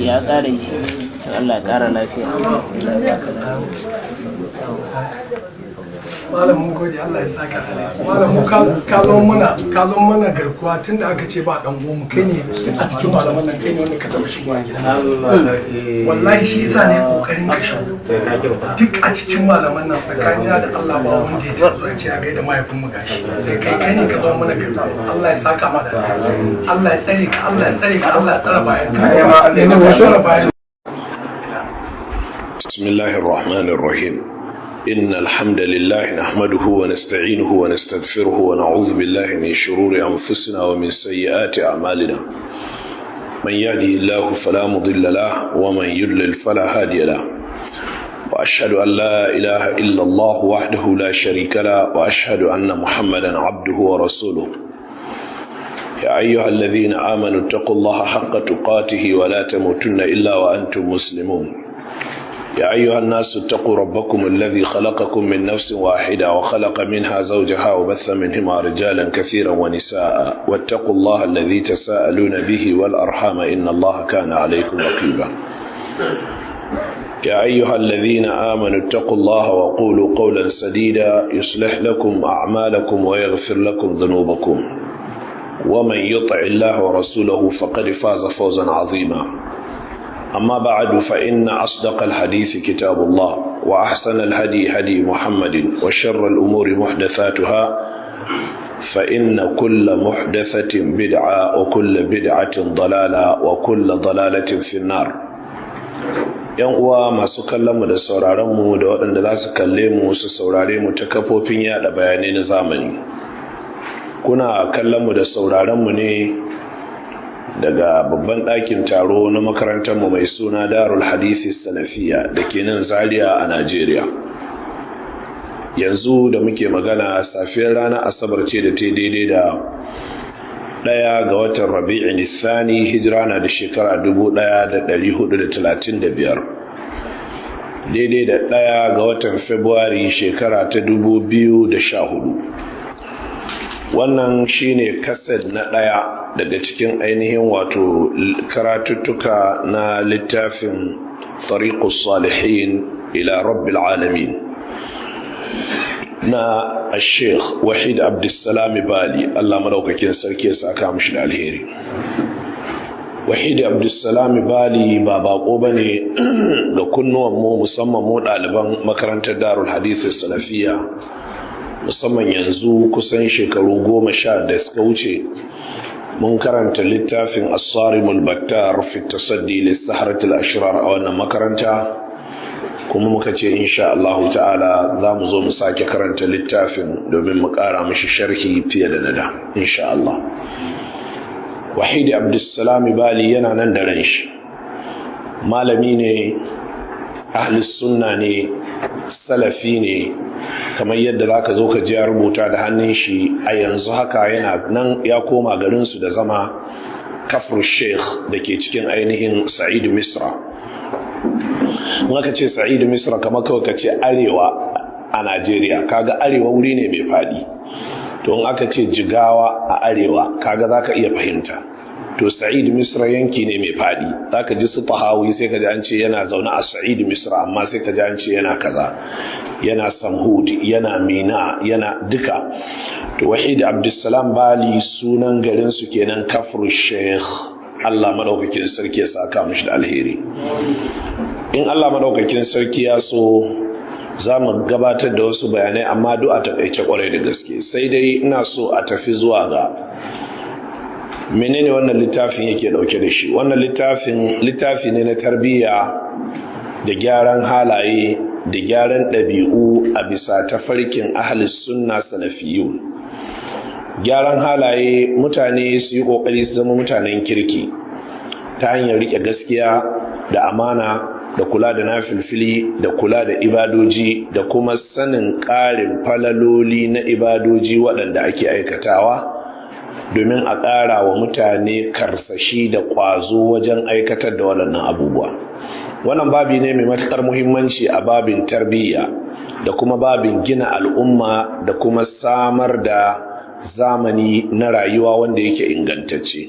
ya ƙare shi. Allah ya ƙara lafiya. Malam mun gode, Allah ya saka. Malam mu ka zo mana garkuwa tunda aka ce ba dan uwan mu, kai ne a cikin malaman nan, kai ne wanda ka taba shigowa gida. Wallahi shi yasa ne kokarin ka shigo. Duk a cikin malaman nan tsakanina da Allah ba wanda ya zo ya ce a gaida mahaifin mu gashi. Sai kai ne ka zo mana garkuwa. Allah ya saka ma da Allah ya tsare ka, Allah ya tsare ka, Allah ya tsara bayan ka. بسم الله الرحمن الرحيم إن الحمد لله نحمده ونستعينه ونستغفره ونعوذ بالله من شرور أنفسنا ومن سيئات أعمالنا من يهده الله فلا مضل له ومن يضلل فلا هادي له وأشهد أن لا إله إلا الله وحده لا شريك له وأشهد أن محمدا عبده ورسوله يا أيها الذين آمنوا اتقوا الله حق تقاته ولا تموتن إلا وأنتم مسلمون يا أيها الناس اتقوا ربكم الذي خلقكم من نفس واحدة وخلق منها زوجها وبث منهما رجالا كثيرا ونساء واتقوا الله الذي تساءلون به والأرحام إن الله كان عليكم رقيبا يا أيها الذين آمنوا اتقوا الله وقولوا قولا سديدا يصلح لكم أعمالكم ويغفر لكم ذنوبكم ومن يطع الله ورسوله فقد فاز فوزا عظيما أما بعد فإن أصدق الحديث كتاب الله وأحسن الهدي هدي محمد وشر الأمور محدثاتها فإن كل محدثة بدعة وكل بدعة ضلالة وكل ضلالة في النار. ‘Yan uwa masu kallonmu da sauraronmu da waɗanda za su kalle mu su saurare mu ta kafofin yaɗa bayanai na zamani. Kuna kallonmu da sauraronmu ne daga babban ɗakin taro na makarantarmu mai suna Darul Hadisi Salafiya da ke nan Zaria a Najeriya. Yanzu da muke magana safiyar ranar Asabar ce da ta daidai da 1 ga watan Rabi'in Thani, hijira na da shekara 1435. Daidai da 1 ga watan Fabrairu shekara ta 2014. Wannan shine kased na ɗaya daga cikin ainihin wato karatuttuka na littafin Tariqus Salihin ila Rabbil Alamin na Sheikh Wahid Abdussalam Bali, Allah madaukakin sarki ya saka mishi da alheri. Wahid Abdussalam Bali ba bako bane ga kunnuwan mu, musamman mu ɗaliban makarantar Darul Hadith Salafiya, musamman yanzu kusan shekaru 10 da suka wuce mun karanta littafin As-Sarimul Battar fi Tasaddi lis-Saharatil Ashrar a wannan makaranta, kuma muka ce insha Allah ta'ala za mu zo mu sake karanta littafin domin mu ƙara mishi sharhi fiye da nada insha Allah. Wahid Abdussalam Bali yana nan da ran shi, malami ne, ahli sunna ne, salafi ne, kamar yadda zaka zo ka ji ya rubuta da hannun shi. A yanzu haka yana nan ya koma garinsu da zama, Kafr Sheikh da ke cikin ainihin Sa'id Misra. In aka ce Sa'id Misra kamar kawai ka ce arewa a Najeriya, kaga arewa wuri ne mai faɗi. To in aka ce Jigawa a arewa, kaga zaka iya fahimta. To Sa'id Misra yanki ne mai faɗi, zaka ji su Tahawi sai ka ji an ce yana zaune a Sa'id Misra, amma sai ka ji an ce yana kaza, yana Samhud, yana Mina, yana duka. To Wahid Abdussalam Bali sunan garin su kenan Kafr Sheikh. Allah madaukakin sarki ya saka mishi da alheri. In Allah madaukakin sarki ya so za mu gabatar da wasu bayanai, amma duk a takaice kwarai da gaske. Sai dai ina so a tafi zuwa ga menene wannan littafin yake dauke da shi. Wannan littafi ne na tarbiyya da gyaran halaye da gyaran ɗabi'u a bisa tafarkin ahlus sunna salafiyun. Gyaran halaye, mutane su yi kokari su zama mutanen kirki ta hanyar rike gaskiya da amana da kula da nafilfili da kula da ibadoji da kuma sanin ƙarin falaloli na ibadoji waɗanda ake aikatawa, domin a ƙara wa mutane karsashi da ƙwazo wajen aikatar da waɗannan abubuwa. Wannan babi ne mai matuƙar muhimmanci a babin tarbiyya da kuma babin gina al'umma da kuma samar da zamani na rayuwa wanda yake ingantacce.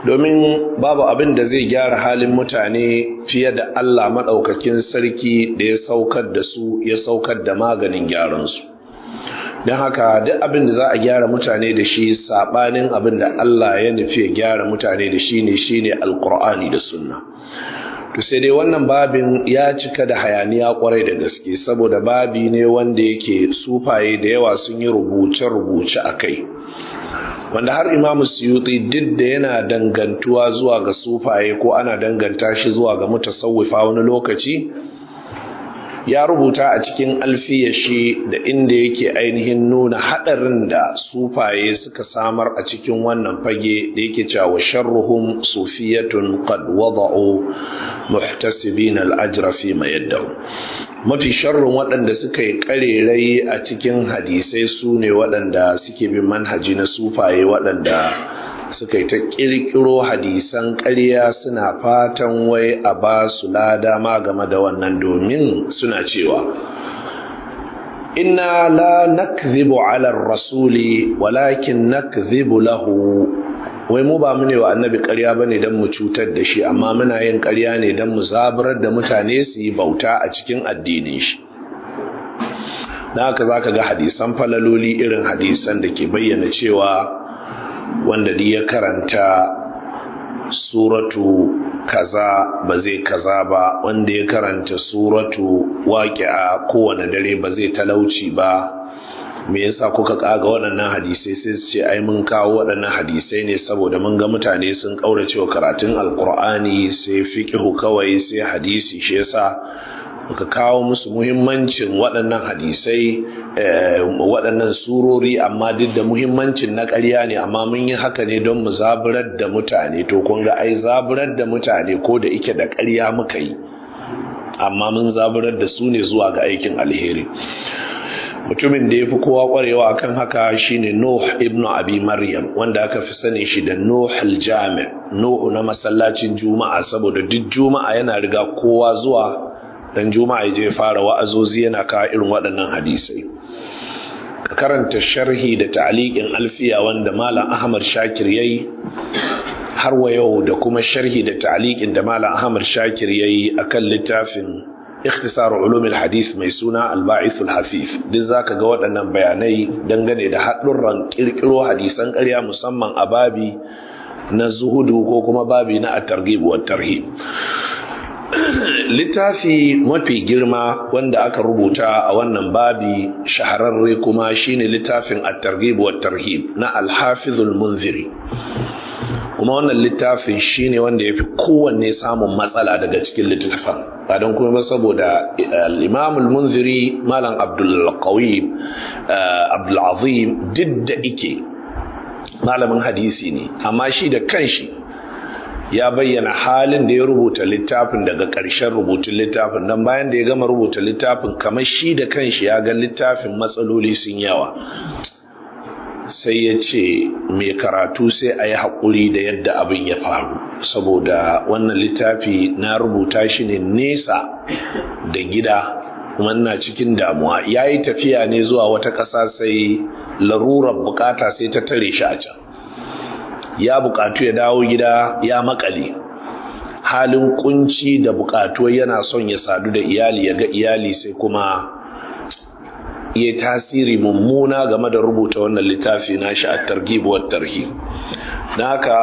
domin babu abin da zai gyara halin mutane fiye da Allah maɗaukakin sarki da ya saukar da su, ya saukar da maganin gyaransu. Don haka duk abin da za a gyara mutane da shi saɓanin abin da Allah ya nufi ya gyara mutane da shi ne shine alƙur'ani da sunna. To sai dai wannan babin ya cika da hayaniya kwarai da gaske, saboda babi ne wanda yake sufaye da yawa sun yi rubuce-rubuce a kai, wanda har Imam Suyuti duk da yana dangantuwa zuwa ga sufaye ko ana danganta shi zuwa ga mutasawwifa wani lokaci, ya rubuta a cikin alfiyar shi da inda yake ainihin nuna hadarin da sufaye suka samar a cikin wannan fage da yake cewa sharruhum sufiyatun qad wada'u muhtasibina al-ajra fi ma yaddahu. Mafi sharrun waɗanda suka yi ƙarerai a cikin hadisai su ne waɗanda suke bin manhaji na sufaye, waɗanda suka yi ta ƙirƙiro hadisan ƙarya suna fatan wai a ba su lada ma game da wannan, domin suna cewa inna la nakzibu ala rasuli walakin nakzibu lahu, wai mu ba mu ne wa annabi ƙarya bane don mu cutar da shi, amma muna yin ƙarya ne don mu zaburar da mutane su yi bauta a cikin addinin shi. Na haka za ka ga hadisan falaloli irin hadisan da ke bayyana cewa wanda duk ya karanta suratu kaza ba zai kaza ba, wanda ya karanta suratu waqi'a kowane dare ba zai talauci ba. Me yasa kuka kaga waɗannan hadisai? Sai su ce ai mun kawo waɗannan hadisai ne saboda mun ga mutane sun kaurace wa karatun alqur'ani, sai fiqhu kawai sai hadisi, shi yasa muka kawo musu muhimmancin waɗannan hadisai, waɗannan surori, amma duk da muhimmancin na ƙarya ne, amma mun yi haka ne don mu zaburar da mutane. To kun ga ai zaburar da mutane ko da ike da ƙarya muka yi, amma mun zaburar da su ne zuwa ga aikin alheri. Mutumin da ya fi kowa ƙwarewa akan haka shine Nuh ibn Abi Maryam, wanda aka fi sani shi da Nuh al-Jami', Nuhu na masallacin Juma'a, saboda duk Juma'a yana riga kowa zuwa dan Juma'a je fara wa'azozi yana kawo irin waɗannan hadisai. Ka karanta sharhi da ta'liqin alfiya wanda Malam Ahmad Shakir yayi, har wa yau da kuma sharhi da ta'liqin da Malam Ahmad Shakir yayi akan littafin ikhtisar ulumul hadith mai suna al-ba'ith al-hafif. Duk zaka ga waɗannan bayanai dangane da haɗurran kirkiro hadisan ƙarya, musamman a babi na zuhudu ko kuma babi na at-targhib wa tarhib. Littafi mafi girma wanda aka rubuta a wannan babi shahararre kuma shine littafin at-targhib wa tarhib na al-Hafiz al-Munziri, kuma wannan littafin shine wanda yafi kowanne samun matsala daga cikin littafin, ba don kuma saboda al-Imam al-Munziri Malam Abdul Qawi Abdul Azim didda ike malamin hadisi ne, amma shi da kanshi ya bayyana halin da ya rubuta littafin daga ƙarshen rubutun littafin. Dan bayan da ya gama rubuta littafin, kamar shi da kanshi ya ga littafin matsaloli sun yawa, sai ya ce mai karatu sai a yi haƙuri da yadda abin ya faru, saboda wannan littafi na rubuta shi ne nesa da gida, kuma ina cikin damuwa. Ya yi tafiya ne zuwa wata ƙasa, sai larurar bukata sai ta tare shi a can, ya bukatu ya dawo gida, ya makale halin kunci da bukatu, yana son ya sadu da iyali, ya ga iyali, sai kuma ya tasiri mummuna game da rubuta wannan littafi na shi at-targhib wa tarhib. Naka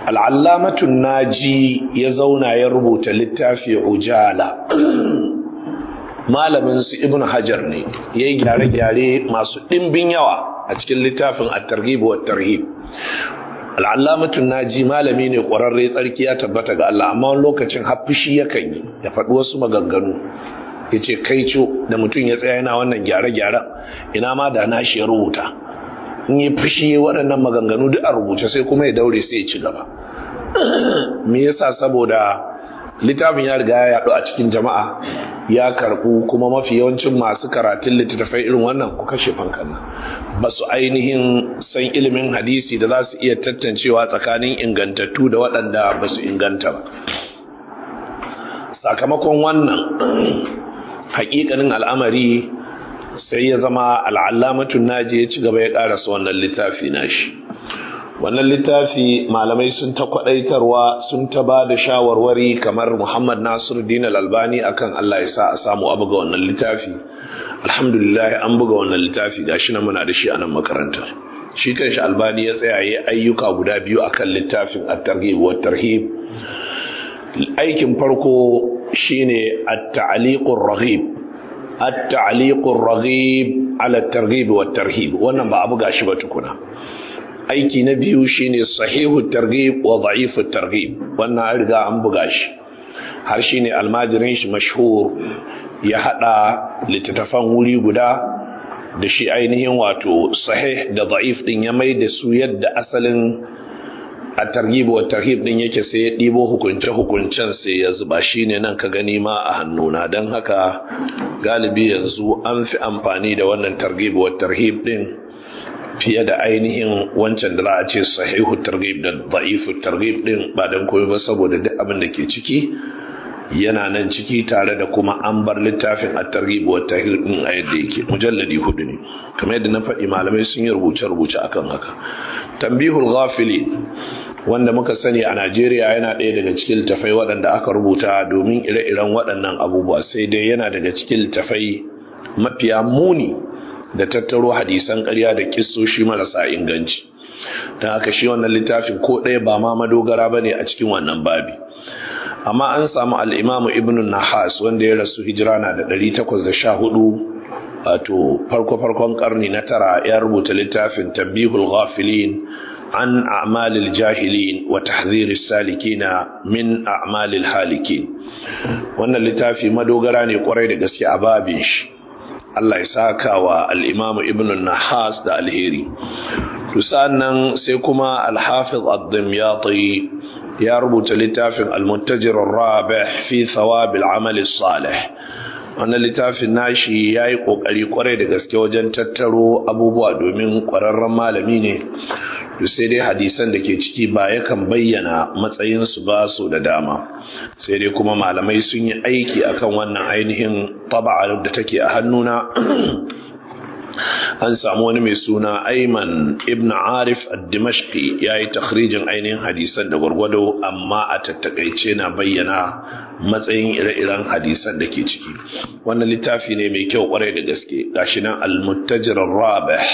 al-allamatu naji ya zauna ya rubuta littafi Ujala. Malamin su Ibn Hajar ne, yayi gyare-gyare masu ɗimbin yawa a cikin littafin at-targhib wa tarhib. Al-allamatu naji malami ne ƙwararre, tsarki ya tabbata ga Allah, amma wani lokacin haffishi yakan yi, ya faɗi wasu maganganu, ya ce kai co da mutum ya tsaya yana wannan gyare-gyaren, ina ma da nashi ya rubuta. In yi fushi waɗannan maganganu duk a rubuce, sai kuma ya daure sai ya ci gaba. Me yasa? Saboda littafin ya riga ya yaɗu a cikin jama'a, ya karɓu, kuma mafi yawancin masu karatun littattafai irin wannan, ku kashe fankan nan, ba su ainihin san ilimin hadisi da za su iya tantancewa tsakanin ingantattu da waɗanda ba su inganta ba. Sakamakon wannan haƙiƙanin al'amari, sai ya zama al'allamatun naji ya ci gaba ya ƙarasa wannan littafi nashi. wannan littafi malamai sun ta kwadaitarwa sun ta ba da shawarwari kamar Muhammad Nasiruddin Al-Albani akan Allah ya sa a samu a buga wannan littafi. Alhamdulillah an buga wannan littafi gashi nan muna da shi a nan makarantar. Shi kanshi Albani ya tsaya yayin ayyuka guda biyu akan littafin At-Targhib wa Tarhib. Aikin farko shine At-Ta'liqur Raghib. At-Ta'liqur Raghib ala At-Targhib wa Tarhib. Wannan ba a buga shi ba tukuna. Aiki na biyu shine Sahihu Targhib wa Dha'ifu Targhib. Wannan an riga an buga shi. Har shine almajirin shi mashhur ya hada littattafan wuri guda da shi ainihin wato sahih da da'if din ya mai da su yadda asalin at-targhib wa tarhib din yake, sai ya dibo hukuncen sai ya zuba. shine nan ka gani ma a hannuna. dan haka galibi yanzu an fi amfani da wannan targhib wa tarhib din fiye da ainihin wancan da za a ce sahihu targhib da da'ifu targhib din, ba dan koyo ba saboda duk abin da ke ciki yana nan ciki, tare da kuma an bar littafin at-targhib wa tarhib din a yadda yake. mujalladi 4 ne kamar yadda na faɗi, malamai sun yi rubuce akan haka. Tanbihul Ghafili wanda muka sani a Najeriya yana ɗaya daga cikin littafai waɗanda aka rubuta domin ire-iren waɗannan abubuwa, sai dai yana daga cikin littafai mafiya muni da tattaro hadisan ƙarya da kissoshi marasa inganci. don haka shi wannan littafin ko ɗaya ba ma madogara bane a cikin wannan babi. Amma an samu al-Imam Ibn Nahas wanda ya rasu hijira na da 814, wato farkon karni na 9, ya rubuta littafin Tanbihul Ghafilin an a'malil jahilin wa tahdhirus salikina min a'malil halikin. Wannan littafi madogara ne kwarai da gaske a babin shi. Allah ya saka wa al-Imam Ibn Nahas da alheri. To sannan sai kuma al-Hafiz ad-Dimyati ya rubuta littafin al-Muntajir ar-Rabih fi thawab al-amal as-salih. Wannan littafin nashi yayi kokari kwarai da gaske wajen tattaro abubuwa domin kwararren malami ne. To sai dai hadisan da ke ciki ba yakan bayyana matsayin su ba su da dama. Sai dai kuma malamai sun yi aiki akan wannan ainihin taba'a da take a hannuna. An samu wani mai suna Ayman ibn Arif ad-Dimashqi yayi takhrijin ainihin hadisan da gwargwado, amma a tattakaice na bayyana matsayin ire-iren hadisan da ke ciki. Wannan littafi ne mai kyau kwarai da gaske. Gashi nan al-Muntajir ar-Rabih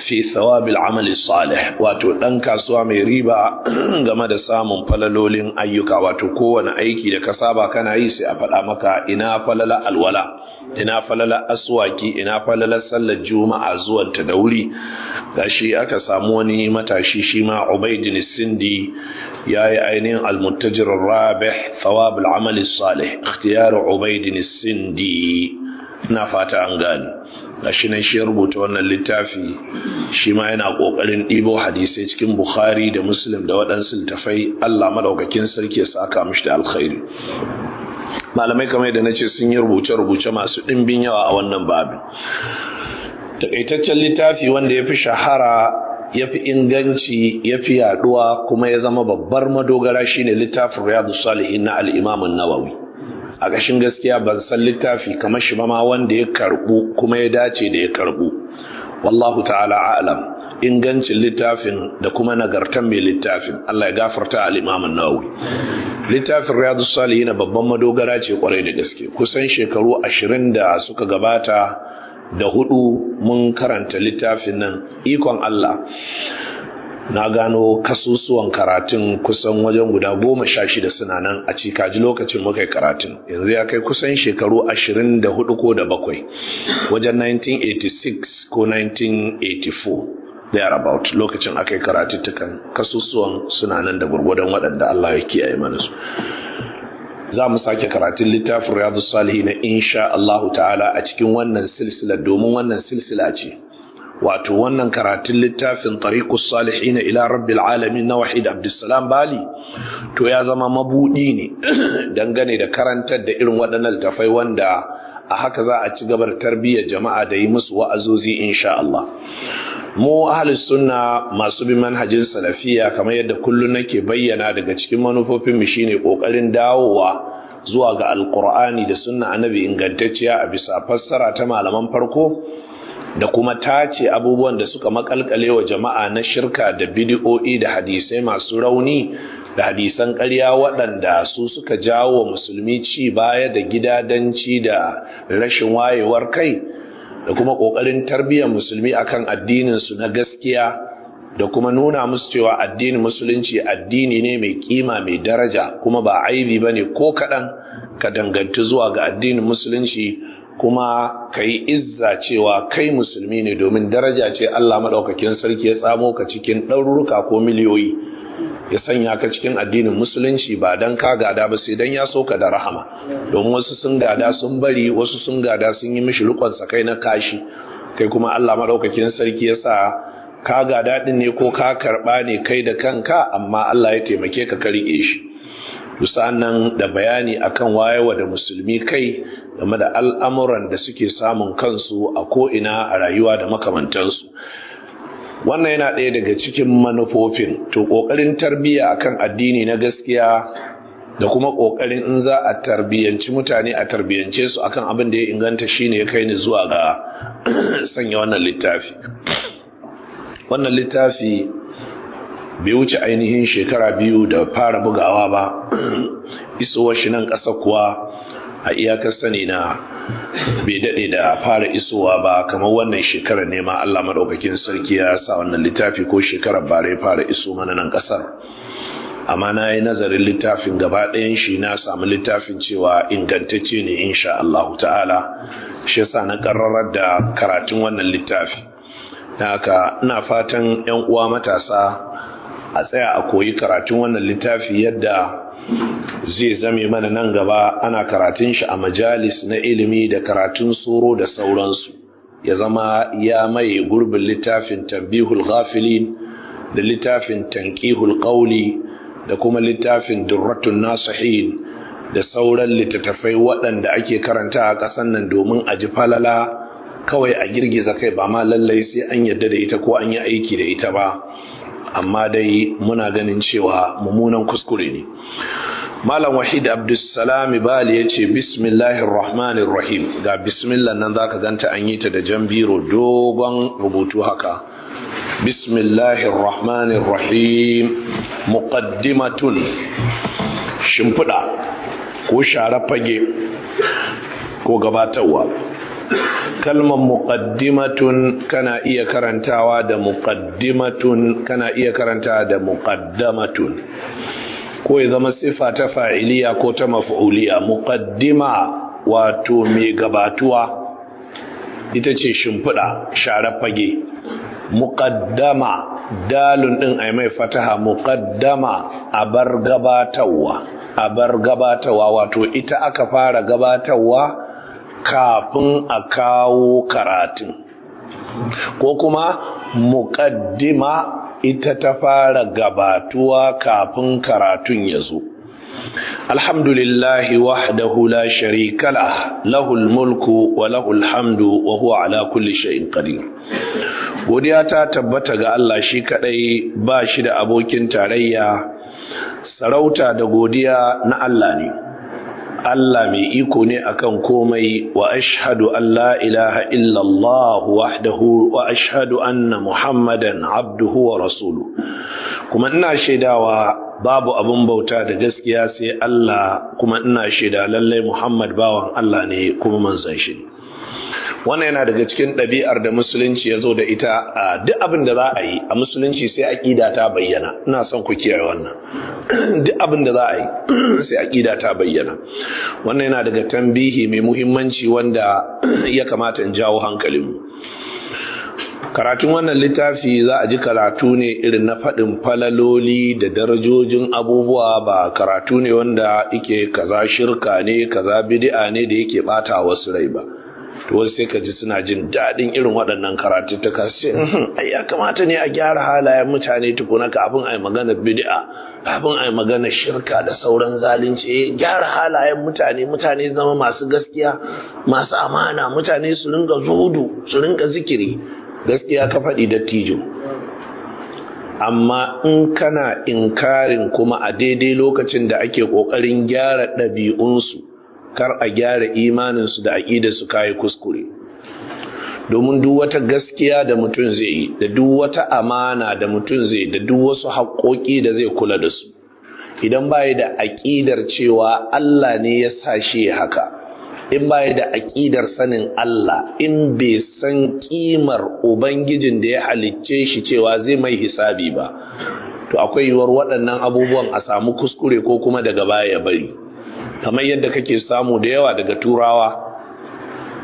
fi thawab al-amal as-salih, wato dan kasuwa mai riba game da samun falalolin ayyuka. Wato kowane aiki da ka saba kana yi sai a faɗa maka ina falala alwala, ina falala aswaki, ina falala sallar juma'a zuwan ta da wuri. Gashi aka samu wani matashi shi ma Ubaydin Sindi yayi ainihin al-Muntajir ar-Rabih thawab al-amal as-salih, ikhtiyar Ubaydin Sindi. Ina fata an gane. Gashi nan shi ya rubuta wannan littafi, shi ma yana kokarin ɗibo hadisai cikin Bukhari da Muslim da waɗansu littafai. Allah madaukakin sarki ya saka mishi da alkhairi. Malamai kamar yadda nace sun yi rubuce masu ɗimbin yawa a wannan babin. Takaitaccen littafi wanda ya fi shahara, ya fi inganci, ya fi yaduwa, kuma ya zama babbar madogara shine littafin Riyadus Salihin na al-Imam an-Nawawi. A ƙashin gaskiya ban san littafi kamar shi ma wanda ya karbu kuma ya dace da ya karbu. Wallahu ta'ala a'lam ingancin littafin da kuma nagartan mai littafin. Allah ya gafarta al-Imam an-Nawawi. Littafin Riyadus Salihin babban madogara ce kwarai da gaske. Kusan shekaru 20 da suka gabata da 4 mun karanta littafin nan. Ikon Allah na gano kasusuwan karatun kusan wajen guda 16 suna nan a cikaji lokacin muka yi karatun. Yanzu ya kai kusan shekaru 24 ko da 7, wajen 1986 ko 1984 thereabout lokacin aka yi karatuttukan. Kasusuwan suna nan da gurgudan waɗanda Allah ya kiyaye mana su. Za mu sake karatun littafin Riyadus Salihin insha Allah ta'ala a cikin wannan silsila, domin wannan silsila ce. Wato wannan karatun littafin Tariqus Salihin ila Rabbil Alamin na Wahid Abdussalam Bali to ya zama mabudi ne dangane da karantar da irin waɗannan littafai, wanda a haka za a ci gaba da tarbiyyar jama'a da yi musu wa'azozi insha Allah. Mu ahlus sunna masu bin manhajin salafiya, kamar yadda kullun nake bayyana, daga cikin manufofin mu shine kokarin dawowa zuwa ga alqur'ani da sunna annabi ingantacciya a bisa fassara ta malaman farko da kuma tace abubuwan da suka makalkale wa jama'a na shirka da bid'o'i da hadisai masu rauni da hadisan ƙarya waɗanda su suka jawo musulmi ci baya da gidadanci da rashin wayewar kai, da kuma ƙoƙarin tarbiyyar musulmi akan addininsu na gaskiya, da kuma nuna musu cewa addinin musulunci addini ne mai kima mai daraja, kuma ba aibi ba ne ko kaɗan ka danganci zuwa ga addinin musulunci, kuma ka yi izza cewa kai musulmi ne, domin daraja ce Allah maɗaukakin sarki ya tsamo ka cikin ɗaruruka ko miliyoyi ya sanya ka cikin addinin musulunci ba dan ka gada ba sai dan ya soka da rahama, domin wasu sun gada sun bari, wasu sun gada sun yi mishi rikon sakai na kashi, kai kuma Allah madaukakin sarki ya sa ka gada din ne ko ka karba ne kai da kanka, amma Allah ya taimake ka rike shi. Sa'annan da bayani akan wayewa da musulmi kai game da al'amuran da suke samun kansu a ko'ina a rayuwa da makamantansu. Wannan yana ɗaya daga cikin manufofin to ƙoƙarin tarbiyya akan addini na gaskiya, da kuma ƙoƙarin in za a tarbiyyanci mutane a tarbiyyance su akan abin da ya inganta shine ya kai ni zuwa ga sanya wannan littafi. Wannan littafi bai wuce ainihin shekara 2 da fara bugawa ba, isowar shi nan ƙasa kuwa a iyakar sani na bai daɗe da fara isowa ba, kamar wannan shekarar ne ma Allah maɗaukakin sarki ya sa wannan littafi ko shekarar bare fara iso mana nan ƙasar. Amma na yi nazarin littafin gaba ɗayan shi, na samu littafin cewa ingantacce ne insha Allah ta'ala, shi yasa na ƙarrarar da karatun wannan littafi. Na haka ina fatan 'yan uwa matasa a tsaya a koyi karatun wannan littafi yadda zai zame mana nan gaba ana karatun shi a majalis na ilimi da karatun suro da sauransu, ya zama ya maye gurbin littafin Tanbihul Ghafilin da littafin Tanqihul Qawli da kuma littafin Durratun Nasihin da sauran littattafai waɗanda ake karanta a ƙasan nan domin a ji falala kawai a girgiza kai, ba ma lallai sai an yarda da ita ko an yi aiki da ita ba, amma dai muna ganin cewa mummunan kuskure ne. Malam Wahid Abdussalam Bali ya ce bismillahir rahmanir rahim, ga bismillah nan zaka ganta an yi ta da jan biro dogon rubutu haka. Bismillahir rahmanir rahim. Muqaddimatun, shimfiɗa ko share fage ko gabatarwa. Kalmar muqaddimatun kana iya karantawa da muqaddimatun, kana iya karantawa da muqaddamatun, ko ya zama sifa ta fa'iliya ko ta maf'uliya. Muqaddima wato mai gabatuwa, ita ce shimfiɗa, share fage. Muqaddama, dalun ɗin ai mai fataha, muqaddama abar gabatarwa, abar gabatarwa wato ita aka fara gabatarwa kafin a kawo karatun, ko kuma muqaddima ita ta fara gabatuwa kafin karatun ya zo. Alhamdulillahi wahdahu la sharika lah, lahul mulku wa lahul hamdu wa huwa ala kulli shay'in qadir. Godiya ta tabbata ga Allah shi kadai, ba shi da abokin tarayya. Sarauta da godiya na Allah ne. Allah mai iko ne akan komai, wa ashhadu an la ilaha illallah wahdahu wa ashhadu anna Muhammadan abduhu wa rasuluhu. Kuma ina shaidawa babu abun bauta da gaskiya sai Allah, kuma ina shaida lallai Muhammad bawan Allah ne kuma manzon shi. Wannan yana daga cikin ɗabi'ar da musulunci ya zo da ita. A duk abin da za a yi a musulunci sai aƙida ta bayyana. Ina son ku kiyaye wannan. Duk abin da za a yi sai aƙida ta bayyana. Wannan yana daga tambihi mai muhimmanci wanda ya kamata in jawo hankalinmu. Karatun wannan littafi za a ji karatu ne irin na faɗin falaloli da darajojin abubuwa, ba karatu ne wanda yake kaza shirka ne kaza bid'a ne da yake ɓata wasu rai ba. To wasu sai ka ji suna jin daɗin irin waɗannan karatuttuka, su ce ai ya kamata ne a gyara halayen mutane tukuna kafin a yi maganar bid'a, kafin a yi maganar shirka da sauran zalunci. Gyara halayen mutane zama masu gaskiya, masu amana, mutane su ringa zuhudu, su ringa zikiri. Gaskiya ka faɗi dattijo, amma in kana inkarin kuma a daidai lokacin da ake ƙoƙarin gyara ɗabi'unsu, kar a gyara imaninsu da aƙidarsu, kayi kuskure. domin duk wata gaskiya da mutum zai yi, da duk wata amana da mutum zai, da duk wasu haƙoƙi da zai kula da su, idan bai da aƙidar cewa Allah ne ya sa shi haka, in bai da aƙidar sanin Allah, in bai san ƙimar Ubangijin da ya halicce shi cewa zai mai hisabi ba, to akwai yiwuwar waɗannan abubuwan a samu kuskure ko kuma daga baya ya bari. Kamar yadda kake samu da yawa daga turawa,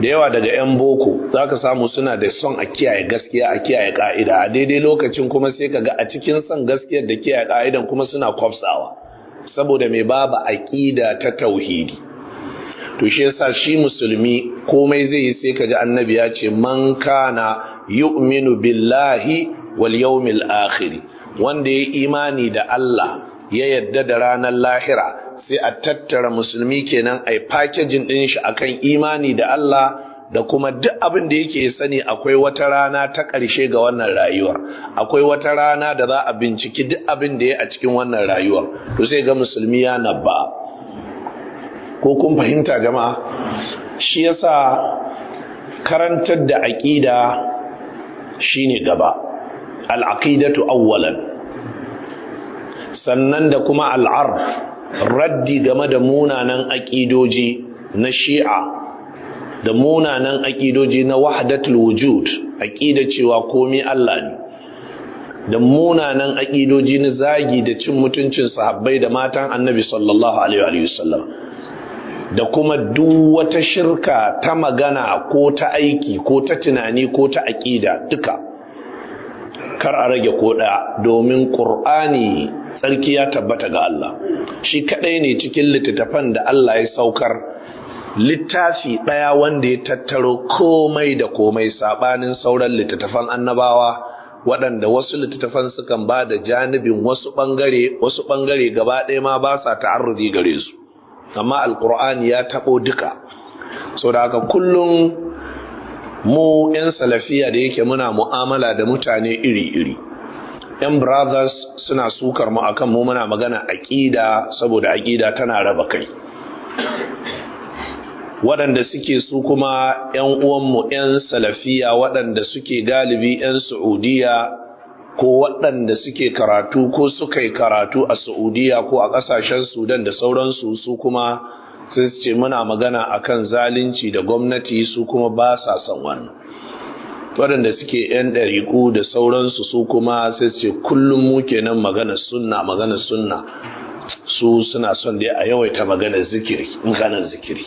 da yawa daga 'yan boko, za ka samu suna da son a kiyaye gaskiya, a kiyaye ƙa'ida, a daidai lokacin kuma sai ka ga a cikin son gaskiyar da kiyaye ƙa'idan kuma suna kwafsawa, saboda mai babu aƙida ta tauhidi. To shi yasa shi musulmi komai zai yi sai ka ji annabi ya ce man kana yu'minu billahi wal yawmil akhir, wanda ya imani da Allah ya yadda da ranar lahira, sai a tattara musulmi kenan ai packaging din shi akan imani da Allah da kuma duk abin da yake sani akwai wata rana ta ƙarshe ga wannan rayuwar, akwai wata rana da za a binciki duk abin da ya a cikin wannan rayuwar, to sai ga musulmi ya nabba. Ko kun fahimta jama'a? Shi yasa karantar da aqida shine gaba, al-aqidatu awwalan, sannan da kuma al-arf, raddi game da munanan aqidoji na Shi'a da munanan aqidoji na wahdatul wujud, aqida cewa komai Allah ne, da munanan aqidoji na zagi da cin mutuncin sahabbai da matan Annabi sallallahu alaihi wasallam, da kuma duk wata shirka ta magana ko ta aiki ko ta tunani ko ta aqida, duka kar a rage ko ɗaya, domin Qur'ani tsarki ya tabbata ga Allah, shi kadai ne cikin littattafan da Allah ya saukar, littafi ɗaya wanda ya tattaro komai da komai, sabanin sauran littattafan annabawa waɗanda wasu littattafan sukan ba da janibin wasu ɓangare gaba ɗaya ma ba sa ta'arrudi gare su, amma alqur'ani ya taɓo duka. Saboda haka kullum mu 'yan salafiya da yake muna mu'amala da mutane iri-iri, 'yan brothers suna sukar mu akan mu muna magana aƙida, saboda aƙida tana raba kai. Waɗanda suke su kuma 'yan uwanmu 'yan salafiya waɗanda suke galibi 'yan Saudiya ko waɗanda suke karatu ko suka yi karatu a Saudiya ko a ƙasashen Sudan da sauransu, su kuma sai su ce muna magana akan zalunci da gwamnati, su kuma ba sa son wannan. Waɗanda suke 'yan ɗariƙu da sauransu su kuma sai su ce kullum mu kenan magana sunna, su suna son dai a yawaita maganar zikiri.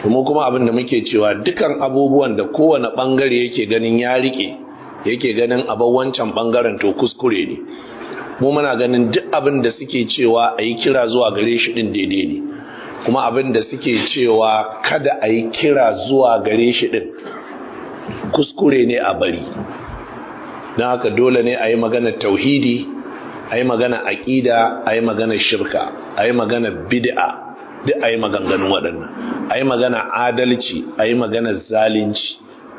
Kuma abin da muke cewa dukan abubuwan da kowane ɓangare yake ganin ya riƙe, yake ganin abin wancan ɓangaren to kuskure ne. Mu muna ganin duk abin da suke cewa a yi kira zuwa gare shi ɗin daidai ne, kuma abin da suke cewa kada a yi kira zuwa gare shi ɗin kuskure ne a bari. Don haka dole ne a yi maganar tauhidi, a yi maganar aƙida, a yi maganar shirka, a yi maganar bid'a, duk a yi maganganun waɗannan, a yi maganar adalci, a yi maganar zalunci,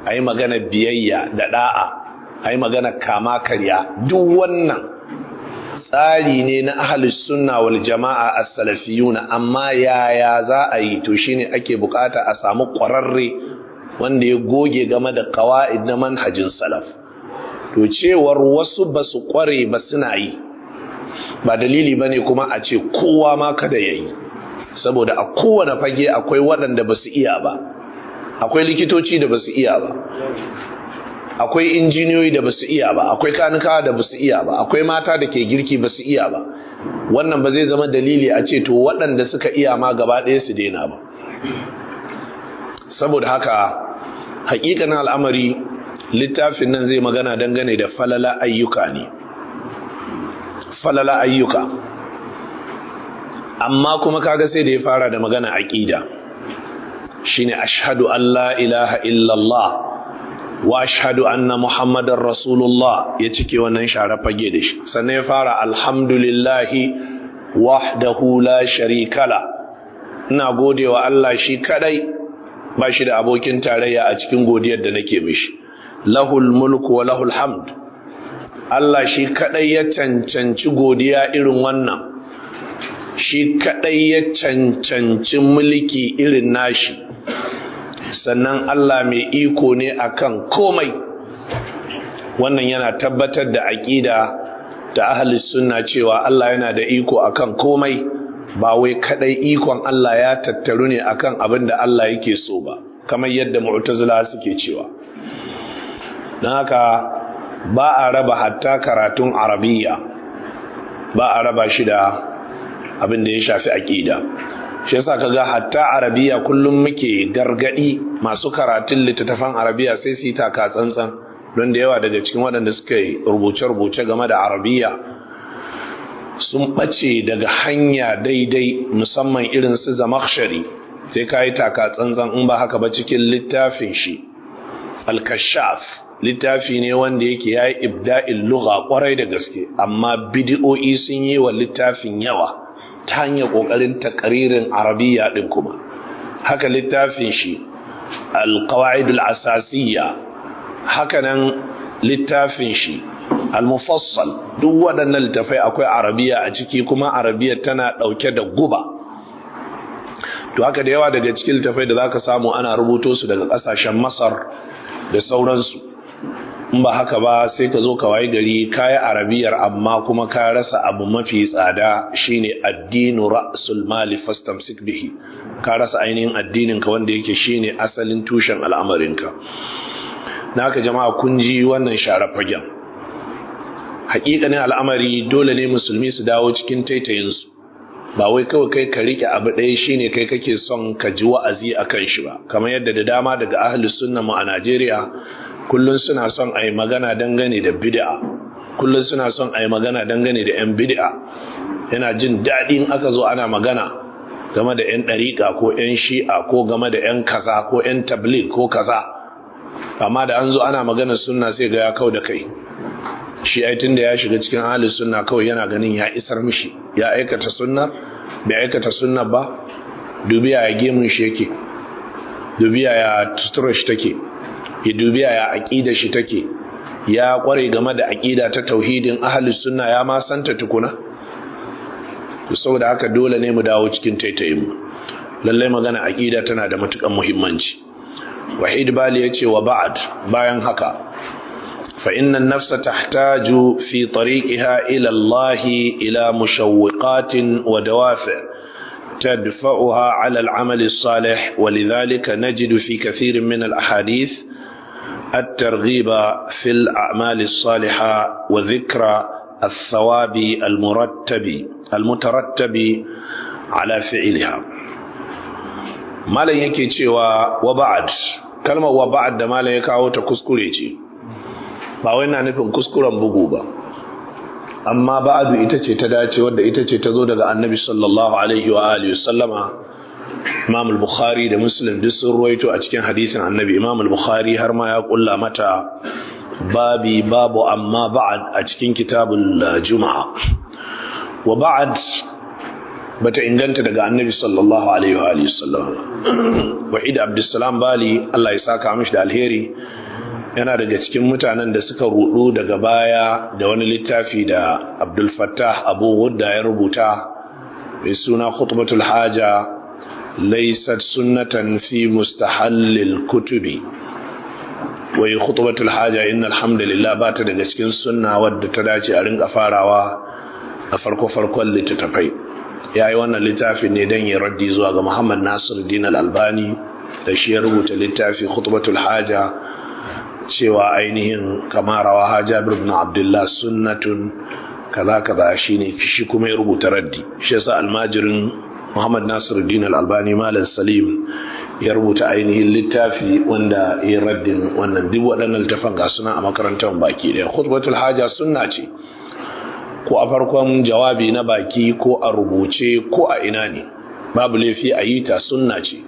a yi maganar biyayya da ɗa'a, a yi maganar kama karya. Duk wannan tsari ne na ahlus sunna wal jama'a as-salafiyuna, amma yaya za a yi? To shine ake bukata a samu ƙwararre wanda ya goge game da qawaid na manhajin salaf. To cewar wasu basu ƙware ba suna yi ba dalili bane kuma a ce kowa ma kada yayi, saboda a kowane fage akwai waɗanda basu iya ba, akwai likitoci da basu iya ba, akwai injiniyoyi da basu iya ba, akwai kanikawa da basu iya ba, akwai mata da ke girki basu iya ba. Wannan ba zai zama dalili a ce to waɗanda suka iya ma gaba ɗaya su daina ba. Saboda haka haƙiƙanin al'amari littafin nan zai magana dangane da falala ayyuka, amma kuma kaga sai da ya fara da magana aqida, shine ashhadu an la ilaha illallah wa ashhadu anna muhammadar rasulullah, ya cike wannan share fage da shi. Sannan ya fara alhamdulillahi wahdahu la sharika la, ina godewa Allah shi kadai, ba shi da abokin tarayya a cikin godiyar da nake mishi. Lahul mulku wa lahul hamd, Allah shi kadai ya cancanci godiya irin wannan, shi kadai ya cancanci mulki irin nashi, sannan Allah mai iko ne akan komai. Wannan yana tabbatar da aqida ta ahlus sunna cewa Allah yana da iko akan komai, ba wai kadai ikon Allah ya tattaru ne akan abin da Allah yake so ba, kamar yadda mu'tazila suke cewa. Dan haka ba a raba hatta karatun arabiya, ba a raba shi da abin da ya shafi aqida. Shi yasa kaga hatta arabiya kullum muke gargadi masu karatun littattafan arabiya sai su yi taka tsantsan, don da yawa daga cikin waɗanda suka yi rubuce-rubuce game da arabiya sun ɓace daga hanya daidai, musamman irin su Zamakhshari. Sai ka yi taka tsantsan, in ba haka ba cikin littafin shi Al-Kashaf, littafi ne wanda yake ya yi ibda'il lugha kwarai da gaske, amma bidi'o'i sun yi wa littafin yawa ta hanyar ƙoƙarin takaririn arabiya ɗin kuma. Haka littafin shi Al-Qawa'idul Asasiyya, hakanan littafin shi Al-Mufassal, duk waɗannan littafai akwai arabiya a ciki, kuma arabiya tana ɗauke da guba. To haka da yawa daga cikin littafai da zaka samu ana rubuto su daga ƙasashen Masar da sauransu. In ba haka ba sai ka zo ka wayi gari kayi arabiyar amma kuma ka rasa abu mafi tsada, shine addinu ra'sul mali fastamsik bihi. Ka rasa ainihin addinin ka wanda yake shine asalin tushen al'amarinka. Naka jama'a kun ji wannan share fagen. Hakikanin al'amari dole ne musulmi su dawo cikin taitayinsu, ba wai kawai kai ka rike abu ɗaya shine kai kake son ka ji wa'azi akan shi ba, kamar yadda da dama daga ahlus sunna mu a Najeriya kullun suna son a yi magana dangane da bid'a, kullun suna son a yi magana dangane da 'yan bid'a. Yana jin daɗin aka zo ana magana game da 'yan ɗariƙa ko 'yan shi'a ko game da 'yan kaza ko 'yan tabligh ko kaza, amma da an zo ana magana sunna sai ga ya kau da kai. Shi ai tunda ya shiga cikin ahlus sunna kawai yana ganin ya isar mishi, ya aikata sunna bai aikata sunna ba. Dubiya ya gemun shi yake, dubiya ya tutura shi take, ya dubiya ya aqida shi take, ya kware game da aqida ta tauhidin ahlus sunna, ya ma santa tukuna. To saboda haka dole ne mu dawo cikin taitayin mu. Lalle magana aqida tana da matukan muhimmanci. Wahid Bali yace wa ba'd, bayan haka فإن النفس تحتاج في طريقها إلى الله إلى مشوقات ودوافع تدفعها على العمل الصالح، ولذلك نجد في كثير من الأحاديث الترغيب في الأعمال الصالحة وذكر الثواب المترتب على فعلها. ما لن يكي وبعد، كلمة وبعد ما لن يكاو تكسكولي، ba wai na nufin kuskuren bugu ba, amma ba'adu ita ce ta dace, wadda ita ce ta zo daga annabi sallallahu alaihi wa alihi wasallama. Imam al-Bukhari da Muslim duk sun ruwaito a cikin hadisin annabi. Imam al-Bukhari har ma ya kulla mata babu amma ba'ad a cikin kitabul Juma'a. Wa ba'ad bata inganta daga annabi sallallahu alaihi wa alihi wasallama. Wahid Abdussalam Bali, Allah ya saka mishi da alheri, yana daga cikin mutanen da suka rudu daga baya da wani littafi da Abdul Fattah Abu Ghudda ya rubuta mai suna Khutbatul Haja laysat sunnatan fi mustahallil kutubi. Wai Khutbatul Haja innal hamdalillah ba ta daga cikin sunna wadda ta dace a rinka farawa a farkon littattafai. Yayi wannan littafi ne dan ya raddi zuwa ga Muhammad Nasiruddin Al-Albani da shi ya rubuta littafi Khutbatul Haja, cewa ainihin kamarawa Jabir ibn Abdullah sunnatun kaza shine shi kuma ya rubuta raddi. Shi yasa almajirin Muhammad Nasiruddin Al-Albani Malam Salim ya rubuta ainihin littafi wanda ya raddin wannan. Duk waɗannan littafan ga suna a makarantar baki ɗaya. Khutbatul Haja sunna ce, ko a farkon jawabi na baki ko a rubuce ko a ina ne, babu laifi a yi ta, sunna ce.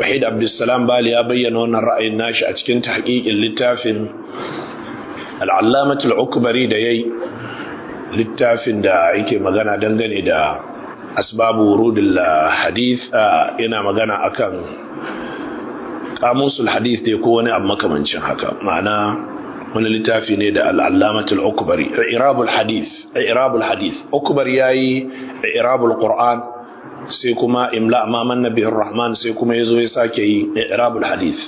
Wahid Abdussalam Bali ya bayyana wannan ra'ayin nashi a cikin tahqiqin littafin Al-Allamah Al-Ukbari da yayi, littafin da yake magana dangane da asbabu wurudul hadith. Yana magana akan qamusul hadith dai ko wani abu makamancin haka, ma'ana wani littafi ne da Al-Allamah Al-Ukbari, i'rabul hadith. Ukbari yayi i'rabul Qur'an, sai kuma imla amaman nabiyar rahman, sai kuma ya zo ya sake yi i'rabul hadith.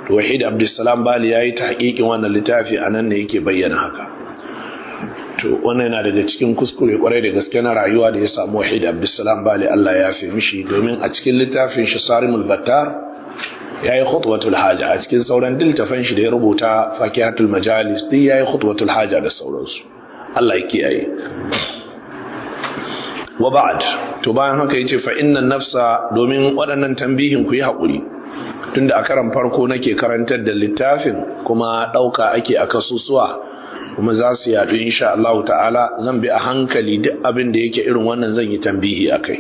to Wahid Abdulsalam Bali ya yi tahqiqin wannan littafi anan ne yake bayyana haka. to wannan yana daga cikin kuskure kwarai da gaske na rayuwa da ya samu Wahid Abdulsalam Bali, Allah ya yafe mishi, domin a cikin littafin shi Sarimul Battar ya yi khutwatul haja, a cikin sauran diltafan shi da ya rubuta Fakihatul Majalis duk ya yi khutwatul haja da sauransu. Allah ya kiyaye. wa ba'd, to bayan haka yace fa innan nafsa, domin waɗannan tambihin ku yi haƙuri, tunda a karan farko nake karantar da littafin kuma ɗauka ake a kasusuwa kuma za su yaɗu insha Allah ta'ala. Zan bi a hankali duk abin da yake irin wannan zan yi tambihi akai.